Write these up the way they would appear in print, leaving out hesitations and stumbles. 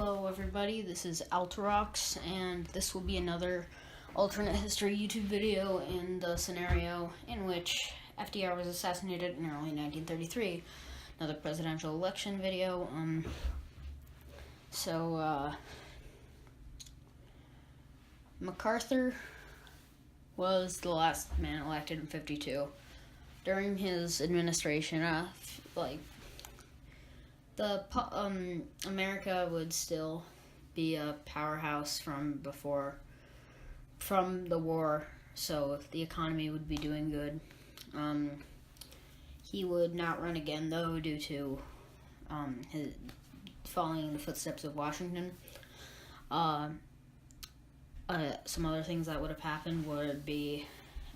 Hello everybody, this is Altarox, and this will be another alternate history YouTube video in the scenario in which FDR was assassinated in early 1933. Another presidential election video. MacArthur was the last man elected in 52. During his administration, America would still be a powerhouse from the war, so the economy would be doing good. He would not run again, though, due to his following in the footsteps of Washington. Some other things that would have happened would be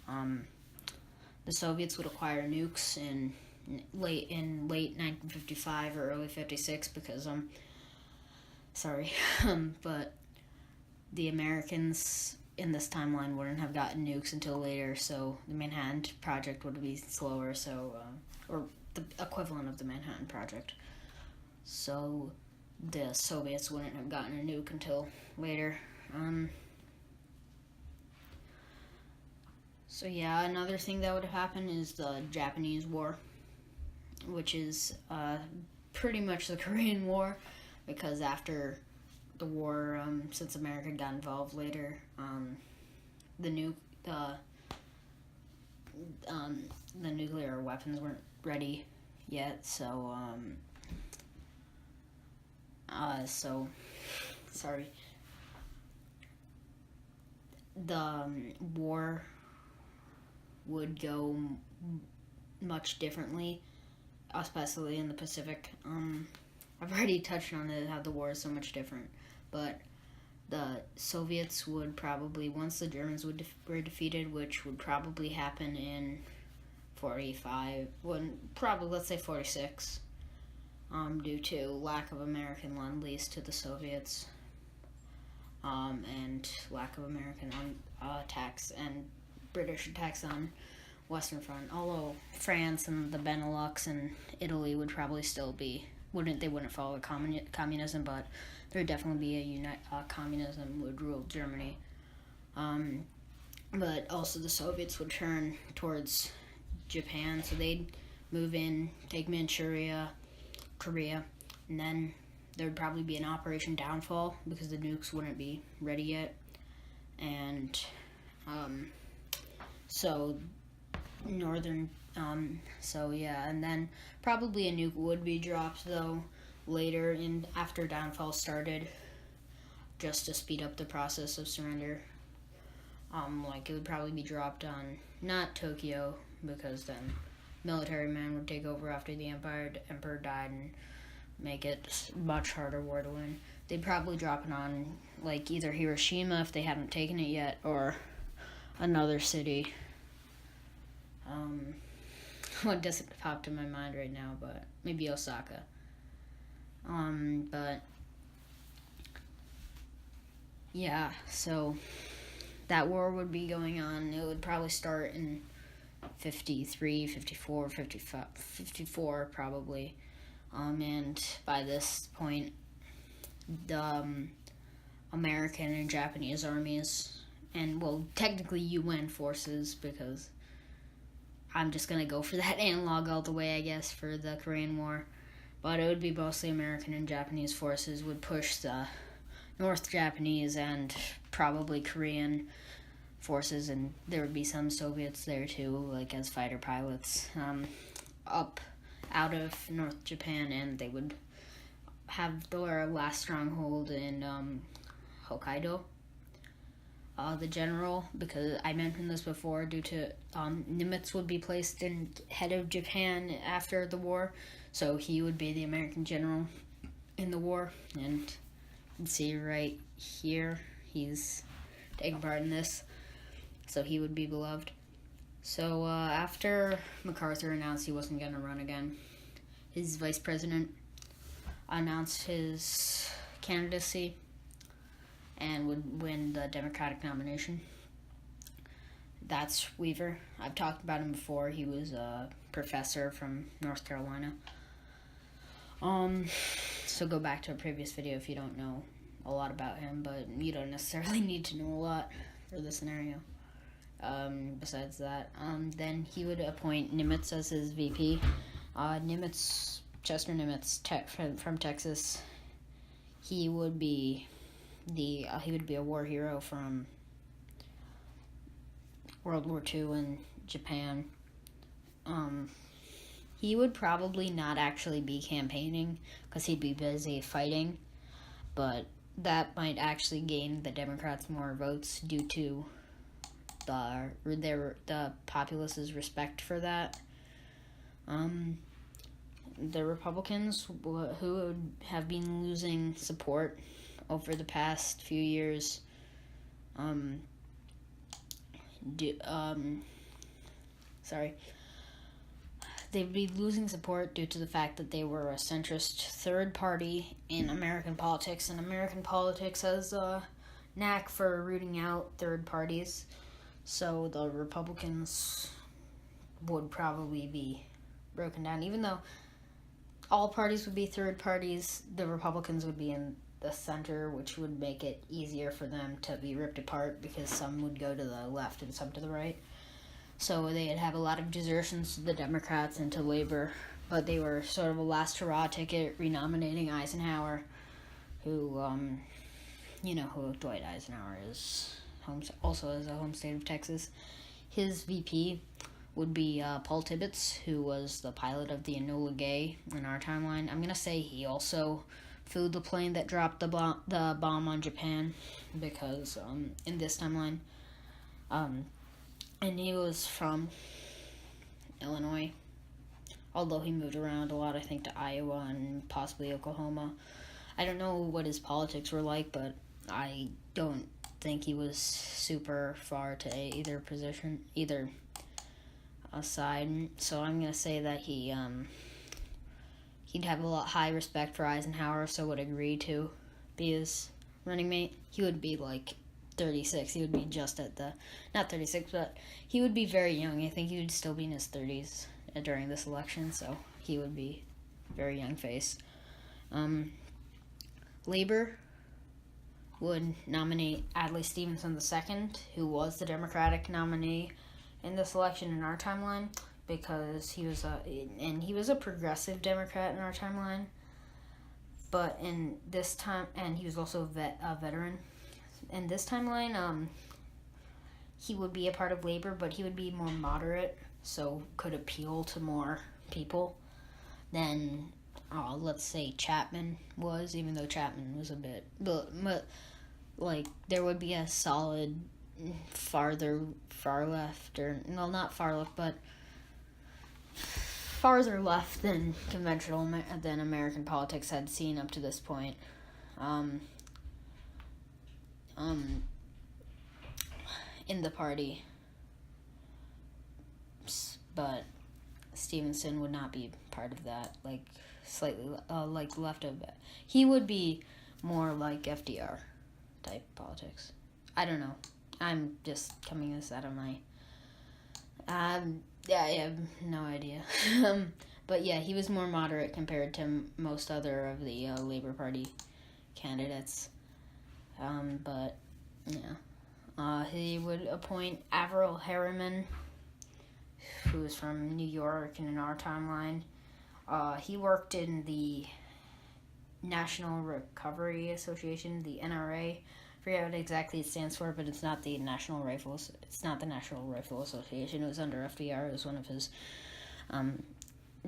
the Soviets would acquire nukes in late 1955 or early 56 because but the Americans in this timeline wouldn't have gotten nukes until later, so the Manhattan Project would be slower, or the equivalent of the Manhattan Project. So the Soviets wouldn't have gotten a nuke until later. So yeah, another thing that would have happened is the Japanese War, which is pretty much the Korean War, because after the war, since America got involved later, the nuclear weapons weren't ready yet, the war would go much differently, especially in the Pacific. I've already touched on it, how the war is so much different, but the Soviets would probably, once the Germans were defeated, which would probably happen in 45, let's say 46, due to lack of American lend-lease to the Soviets, and lack of American attacks and British attacks on Western Front, although France and the Benelux and Italy would probably still be, wouldn't follow communism, but there would definitely be communism would rule Germany. But also the Soviets would turn towards Japan, so they'd move in, take Manchuria, Korea, and then there would probably be an Operation Downfall because the nukes wouldn't be ready yet, and and then probably a nuke would be dropped, though, later after Downfall started, just to speed up the process of surrender. It would probably be dropped on, not Tokyo, because then military men would take over after the emperor died and make it a much harder war to win. They'd probably drop it on, either Hiroshima if they hadn't taken it yet, or another city. What doesn't pop in my mind right now, but maybe Osaka. But yeah, so that war would be going on. It would probably start in 53, 54, 55, 54 probably. And by this point, the American and Japanese armies, and technically UN forces, because I'm just going to go for that analog all the way, I guess, for the Korean War. But it would be mostly American and Japanese forces would push the North Japanese and probably Korean forces, and there would be some Soviets there too, as fighter pilots, up out of North Japan, and they would have their last stronghold in Hokkaido. The general, because I mentioned this before, due to Nimitz would be placed in head of Japan after the war, so he would be the American general in the war, and you can see right here, he's taking part in this, so he would be beloved. So after MacArthur announced he wasn't going to run again, his vice president announced his candidacy and would win the Democratic nomination. That's Weaver. I've talked about him before. He was a professor from North Carolina. So go back to a previous video if you don't know a lot about him, but you don't necessarily need to know a lot for the scenario. Besides that, then he would appoint Nimitz as his VP. Chester Nimitz, from Texas. He would be a war hero from World War II in Japan. He would probably not actually be campaigning because he'd be busy fighting, but that might actually gain the Democrats more votes due to the populace's respect for that. The Republicans, who would have been losing support over the past few years, they'd be losing support due to the fact that they were a centrist third party in American politics, and American politics has a knack for rooting out third parties. So the Republicans would probably be broken down. Even though all parties would be third parties, the Republicans would be in the center, which would make it easier for them to be ripped apart because some would go to the left and some to the right. So they'd have a lot of desertions to the Democrats and to Labor, but they were sort of a last hurrah ticket, renominating Eisenhower, who Dwight Eisenhower is, also is a home state of Texas. His VP would be Paul Tibbets, who was the pilot of the Enola Gay in our timeline. I'm going to say he also flew the plane that dropped the bomb on Japan, because in this timeline, and he was from Illinois, although he moved around a lot, I think, to Iowa and possibly Oklahoma. I don't know what his politics were like, but I don't think he was super far to either position, either side. So I'm going to say that he'd have a lot high respect for Eisenhower, so would agree to be his running mate. He would be like 36. He would be just at not 36, but he would be very young. I think he would still be in his 30s during this election, so he would be very young face. Labor would nominate Adlai Stevenson II, who was the Democratic nominee in this election in our timeline, because he was a progressive Democrat in our timeline. But in this time, and he was also a veteran. In this timeline, he would be a part of Labor, but he would be more moderate, so could appeal to more people than, let's say, Chapman was, even though Chapman was a bit, but there would be a solid far left, or, well, not far left, but farther left than conventional, than American politics had seen up to this point. In the party, but Stevenson would not be part of that, slightly left of it. He would be more like FDR type politics. I don't know. I'm just coming this out of my I have no idea. But yeah, he was more moderate compared to most other of the Labor Party candidates. But yeah, he would appoint Averell Harriman, who is from New York and in our timeline. He worked in the National Recovery Association, the NRA. I forget what exactly it stands for, but it's not the National Rifle Association. It was under FDR. It was one of his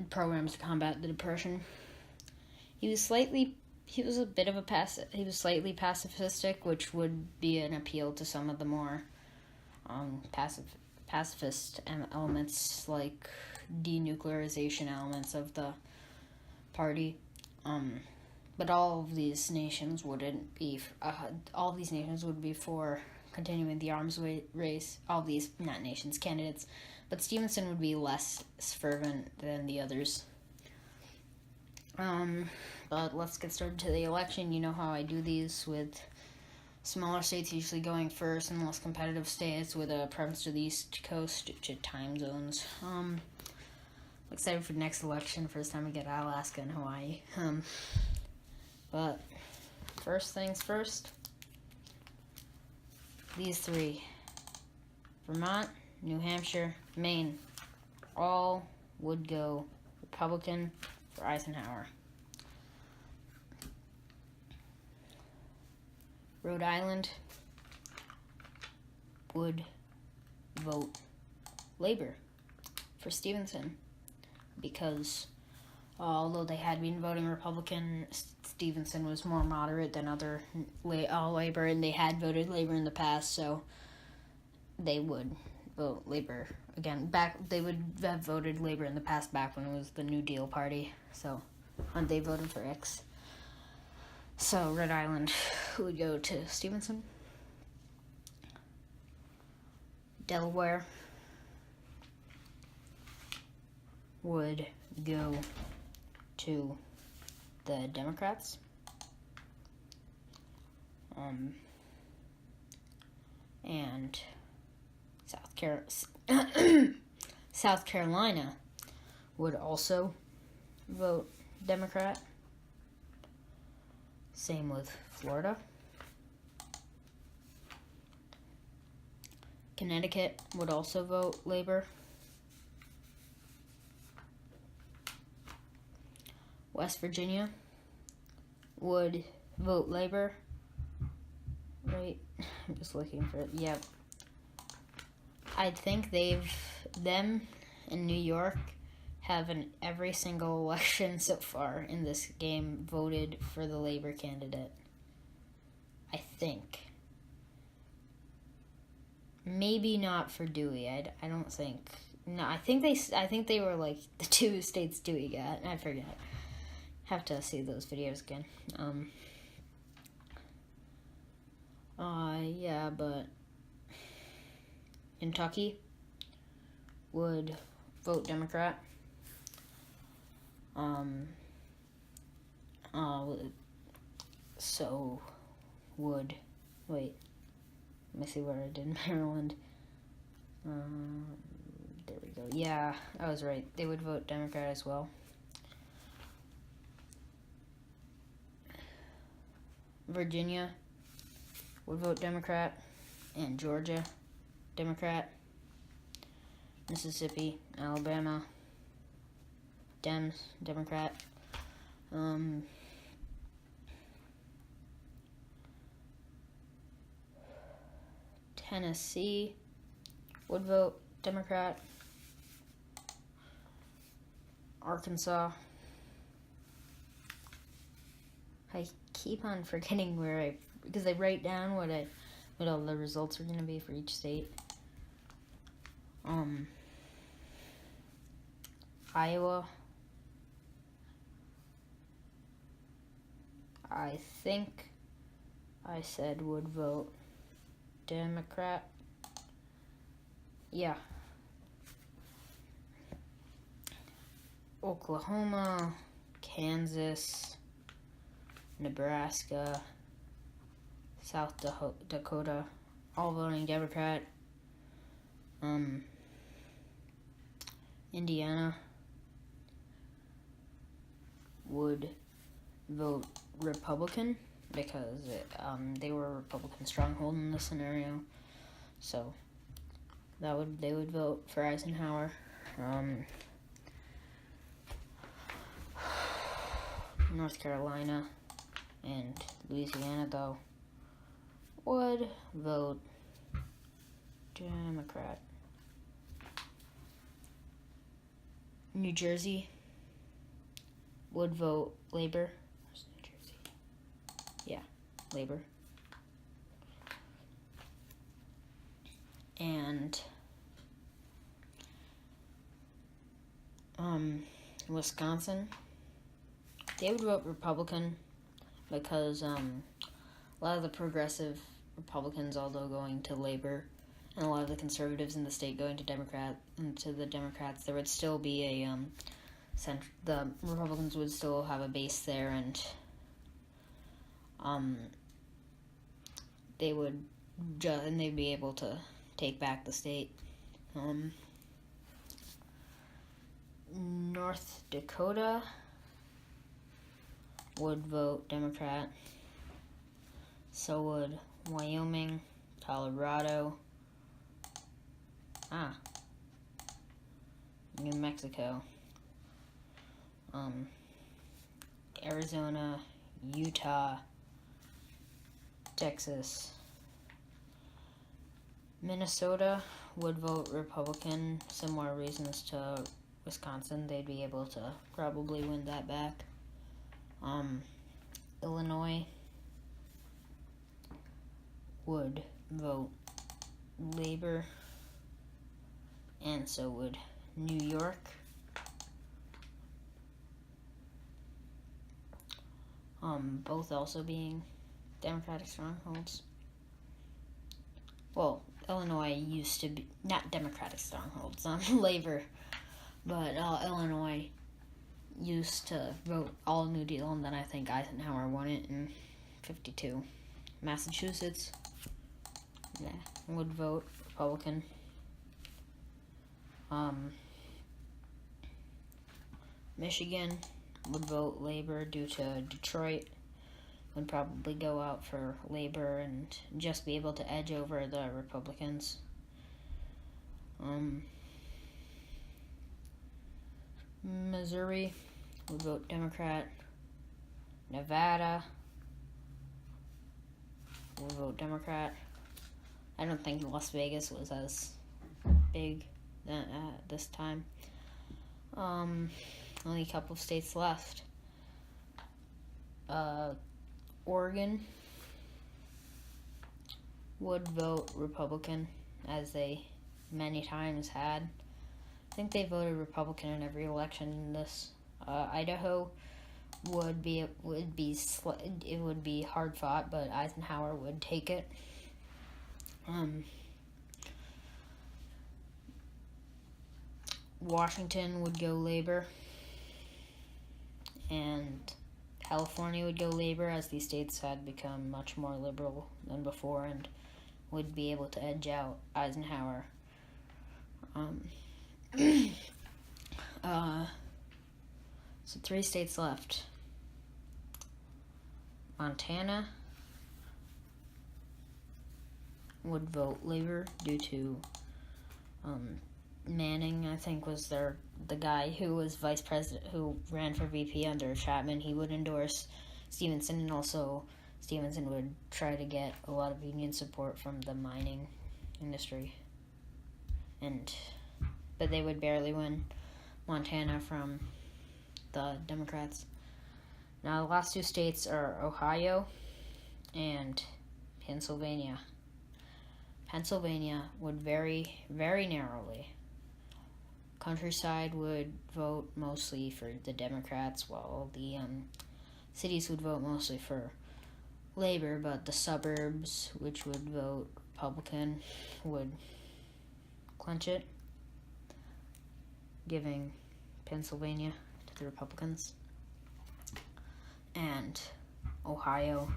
programs to combat the Depression. He was slightly pacifistic, which would be an appeal to some of the more pacifist elements, like denuclearization elements of the party. But all of these nations wouldn't be. All of these nations would be for continuing the arms race. All of these, not nations, candidates. But Stevenson would be less fervent than the others. But let's get started to the election. You know how I do these, with smaller states usually going first and less competitive states with a preference to the East Coast due to time zones. I'm excited for the next election. First time we get Alaska and Hawaii. first things first. These three, Vermont, New Hampshire, Maine, all would go Republican for Eisenhower. Rhode Island would vote Labor for Stevenson because although they had been voting Republican, Stevenson was more moderate than other Labor, and they had voted Labor in the past, so they would vote Labor again. They would have voted Labor in the past back when it was the New Deal Party, so they voted for X. So Rhode Island would go to Stevenson. Delaware would go to the Democrats. And South Carolina would also vote Democrat. Same with Florida. Connecticut would also vote Labor. West Virginia would vote Labor. Right? I'm just looking for it. Yep. I think them in New York have in every single election so far in this game voted for the Labor candidate. I think. Maybe not for Dewey. I don't think. No, I think they were like the 2 states Dewey got. I forget. Have to see those videos again. Yeah, but Kentucky would vote Democrat. So would, wait, let me see where I did Maryland. There we go. Yeah, I was right. They would vote Democrat as well. Virginia would vote Democrat, and Georgia, Democrat. Mississippi, Alabama, Dems, Democrat. Tennessee would vote Democrat. Arkansas. I keep on forgetting because I write down what all the results are going to be for each state. Iowa. I think I said would vote Democrat. Yeah. Oklahoma, Kansas, Nebraska, South Dakota, all voting Democrat. Indiana would vote Republican because they were a Republican stronghold in this scenario. So they would vote for Eisenhower. North Carolina and Louisiana, though, would vote Democrat. New Jersey would vote Labor. Where's New Jersey? Yeah, Labor. And Wisconsin, they would vote Republican because a lot of the progressive Republicans, although going to Labor, and a lot of the conservatives in the state going to the Democrats, there would still be the Republicans would still have a base there, and they'd be able to take back the state. North Dakota would vote Democrat. So would Wyoming, Colorado, New Mexico, Arizona, Utah, Texas. Minnesota would vote Republican. Similar reasons to Wisconsin. They'd be able to probably win that back. Illinois would vote Labor, and so would New York. Both also being Democratic strongholds. Well, Illinois used to be not Democratic strongholds, Labor, but Illinois used to vote all New Deal, and then I think Eisenhower won it in '52. Massachusetts, would vote Republican. Michigan would vote Labor due to Detroit. Would probably go out for Labor and just be able to edge over the Republicans. Missouri would vote Democrat. Nevada would vote Democrat. I don't think Las Vegas was as big this time. Only a couple of states left. Oregon would vote Republican, as they many times had. I think they voted Republican in every election in this. Idaho would be hard fought, but Eisenhower would take it. Washington would go Labor, and California would go Labor, as these states had become much more liberal than before and would be able to edge out Eisenhower. So 3 states left. Montana would vote Labor due to Manning, I think, was the guy who was vice president, who ran for VP under Chapman. He would endorse Stevenson, and also Stevenson would try to get a lot of union support from the mining industry. But they would barely win Montana from the Democrats. Now, the last 2 states are Ohio and Pennsylvania. Pennsylvania would very, very narrowly. Countryside would vote mostly for the Democrats, while the cities would vote mostly for Labor, but the suburbs, which would vote Republican, would clinch it, giving Pennsylvania to the Republicans. And Ohio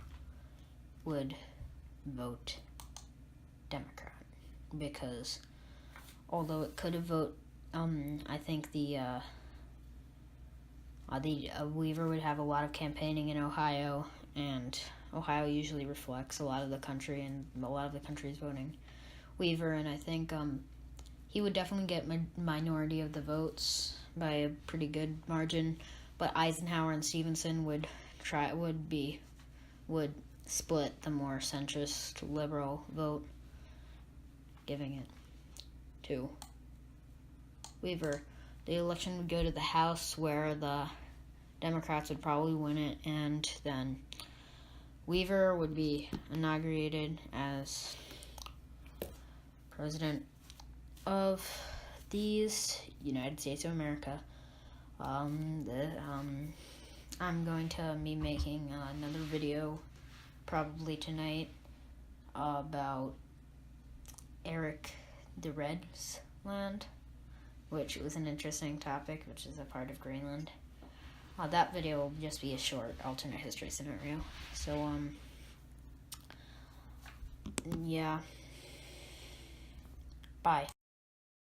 would vote Democrat, because although it could have voted, I think the Weaver would have a lot of campaigning in Ohio, and Ohio usually reflects a lot of the country, and a lot of the country is voting Weaver, and I think he would definitely get minority of the votes by a pretty good margin, but Eisenhower and Stevenson would split the more centrist liberal vote, giving it to Weaver. The election would go to the House, where the Democrats would probably win it, and then Weaver would be inaugurated as president of these United States of America. I'm going to be making another video probably tonight about Eric the Red's land, which was an interesting topic, which is a part of Greenland. That video will just be a short alternate history scenario. So, yeah. Bye.